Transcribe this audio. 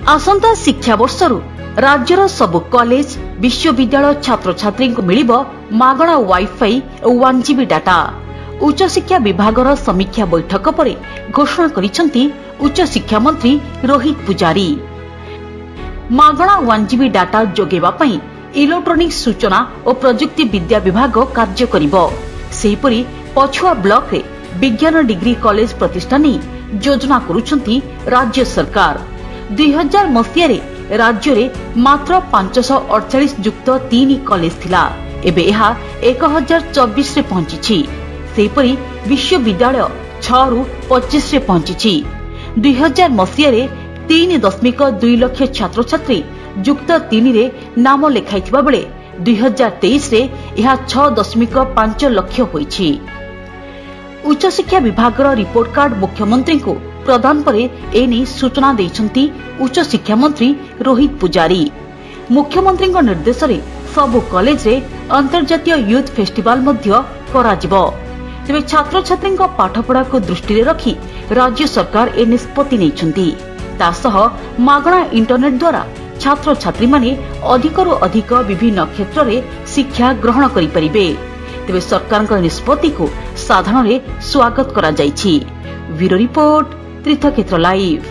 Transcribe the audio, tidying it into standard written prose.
आसंता शिक्षा वर्षरू राज्यर सबु कॉलेज विश्वविद्यालय छात्र छात्री को मिलिब मागणा वाईफाई और 1GB डाटा। उच्च शिक्षा विभागर समीक्षा बैठक पर घोषणा करिसेंती उच्च शिक्षा मंत्री रोहित पुजारी। मागणा 1GB डाटा जोगेबा पई इलेक्ट्रोनिक्स सूचना और प्रजुक्ति विद्या विभाग कार्य करिबो। सेहिपरि पछुआ ब्लॉक रे विज्ञान डिग्री कॉलेज प्रतिष्ठा नहीं योजना करुछंती राज्य सरकार। 2000 मसियारे राज्य रे मात्र 548 युक्त 3 कॉलेज थिला, एबे एहा 1024 रे पहुंची। सेहिपरि विश्वविद्यालय 6 रु 25 रे पहुंची। 2000 मसियारे 3.2 लाख छात्र छात्री युक्त 3 रे नाम लेखाइथिबा बेले 2023 रे एहा 6.5 लाख होईछि। उच्च शिक्षा विभागर रिपोर्ट कार्ड मुख्यमंत्री को प्रदान परे एनी सूचना देइछंती उच्च शिक्षा मंत्री रोहित पुजारी। मुख्यमंत्री निर्देश रे सबु कॉलेज रे अंतर्जातीय यूथ फेस्टिवल मध्य कराजिबो। तेबे छात्र छात्री पाठपढ़ा को दृष्टि रे रखी राज्य सरकार ए निष्पत्ति नेइछंती। तासह मागणा इंटरनेट द्वारा छात्र छात्री माने अधिकरु अधिक विभिन्न क्षेत्र रे शिक्षा ग्रहण करि परिबे। तेबे सरकार निष्पत्ति को साधारण स्वागत करा जाइछि। ब्यूरो रिपोर्ट तीर्थक्षेत्र लाइव।